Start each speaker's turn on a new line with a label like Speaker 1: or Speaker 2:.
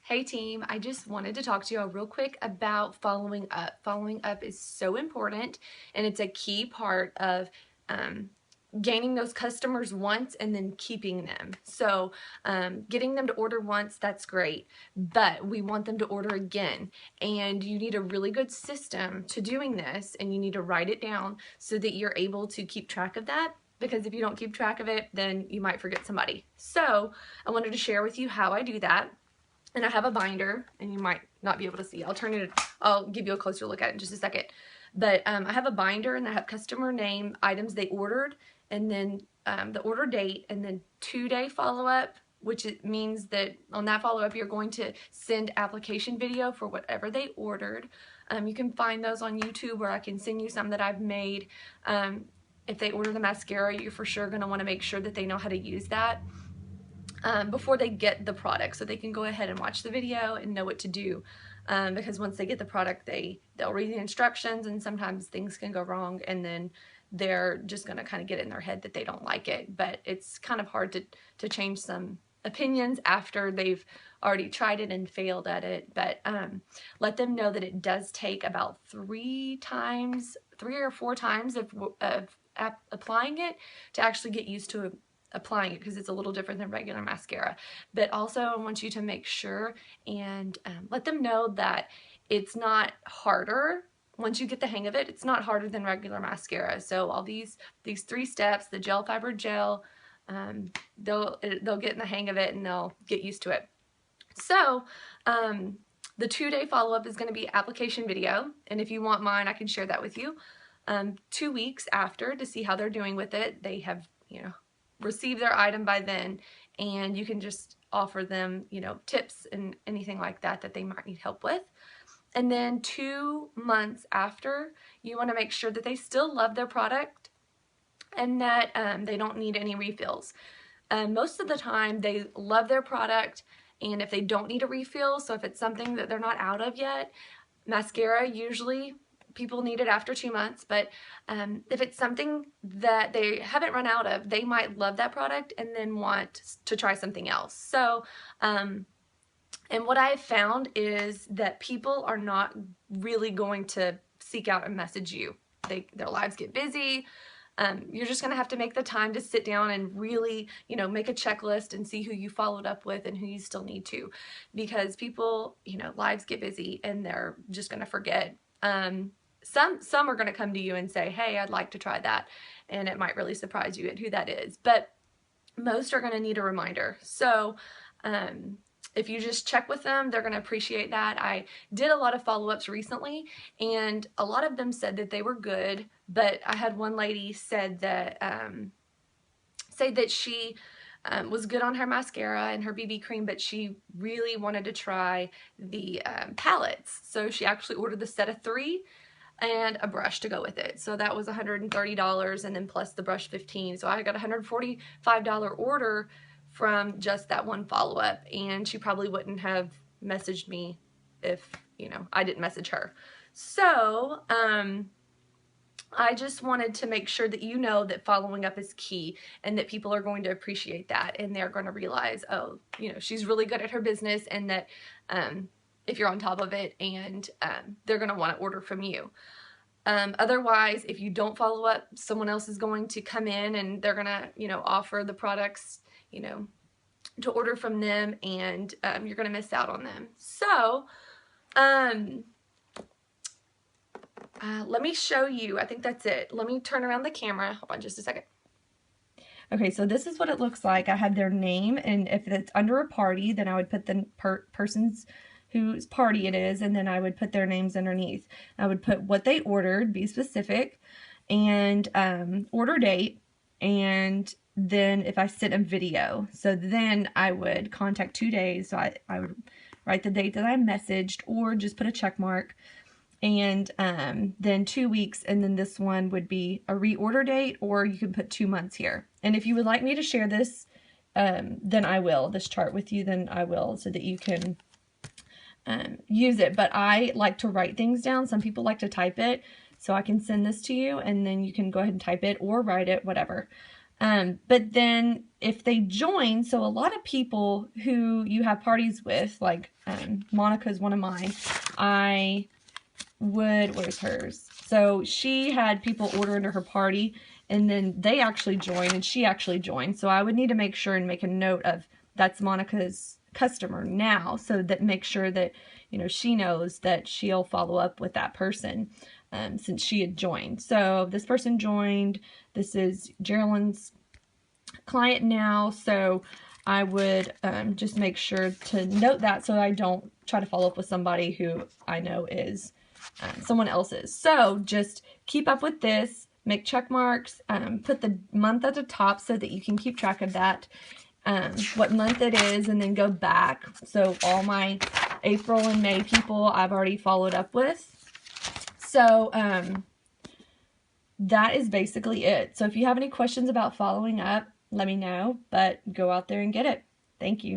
Speaker 1: Hey team, I just wanted to talk to you real quick about following up. Following up is so important, and it's a key part of gaining those customers once and then keeping them. So getting them to order once, that's great, but we want them to order again. And you need a really good system to doing this, and you need to write it down so that you're able to keep track of that. Because if you don't keep track of it, then you might forget somebody. So I wanted to share with you how I do that. And I have a binder, and you might not be able to see. I'll give you a closer look at it in just a second. But I have a binder, and I have customer name, items they ordered, and then the order date, and then 2-day follow-up, which it means that on that follow-up you're going to send application video for whatever they ordered. You can find those on YouTube, or I can send you some that I've made. If they order the mascara, you're for sure going to want to make sure that they know how to use that before they get the product, so they can go ahead and watch the video and know what to do. Because once they get the product, they'll read the instructions, and sometimes things can go wrong, and then they're just going to kind of get in their head that they don't like it. But it's kind of hard to change some opinions after they've already tried it and failed at it. But let them know that it does take about 3 or 4 times of applying it to actually get used to applying it, because it's a little different than regular mascara. But also I want you to make sure and let them know that it's not harder. Once you get the hang of it, it's not harder than regular mascara. So all these 3 steps, the gel fiber gel, they'll get in the hang of it, and they'll get used to it. So the 2-day follow-up is going to be application video, and if you want mine, I can share that with you. 2 weeks after, to see how they're doing with it. They have, receive their item by then, and you can just offer them, tips and anything like that they might need help with. And then 2 months after, you want to make sure that they still love their product and that they don't need any refills. Most of the time they love their product, and if they don't need a refill, so if it's something that they're not out of yet, mascara usually people need it after 2 months, but if it's something that they haven't run out of, they might love that product and then want to try something else. So, and what I've found is that people are not really going to seek out and message you. Their lives get busy. You're just going to have to make the time to sit down and really, make a checklist and see who you followed up with and who you still need to, because people, lives get busy and they're just going to forget. Some are going to come to you and say, hey, I'd like to try that, and it might really surprise you at who that is, but most are going to need a reminder. So if you just check with them, they're going to appreciate that. I did a lot of follow-ups recently, and a lot of them said that they were good, but I had one lady said that she was good on her mascara and her BB cream, but she really wanted to try the palettes. So she actually ordered the set of 3 and a brush to go with it. So that was $130, and then plus the brush $15. So I got a $145 order from just that one follow-up, and she probably wouldn't have messaged me if, I didn't message her. So I just wanted to make sure that that following up is key, and that people are going to appreciate that, and they're going to realize, oh, she's really good at her business, and that if you're on top of it, and they're going to want to order from you. Otherwise, if you don't follow up, someone else is going to come in, and they're going to, offer the products, to order from them, and you're going to miss out on them. So, let me show you. I think that's it. Let me turn around the camera. Hold on just a second. Okay, so this is what it looks like. I have their name, and if it's under a party, then I would put the person's whose party it is, and then I would put their names underneath. I would put what they ordered, be specific, and order date, and then if I sent a video. So then I would contact 2 days, so I would write the date that I messaged, or just put a check mark, and then 2 weeks, and then this one would be a reorder date, or you can put 2 months here. And if you would like me to share this, then I will, this chart with you, then I will, so that you can use it. But I like to write things down. Some people like to type it, so I can send this to you, and then you can go ahead and type it or write it, whatever. But then if they join, so a lot of people who you have parties with, like Monica's one of mine, where's hers? So she had people order into her party, and then they actually joined, and she actually joined. So I would need to make sure and make a note of that's Monica's customer now, so that make sure that, you know, she knows that she'll follow up with that person since she had joined. So this person joined. This is Geraldine's client now, so I would just make sure to note that so I don't try to follow up with somebody who I know is someone else's. So just keep up with this, make check marks, put the month at the top so that you can keep track of that, what month it is, and then go back. So all my April and May people I've already followed up with. So that is basically it. So if you have any questions about following up, let me know, but go out there and get it. Thank you.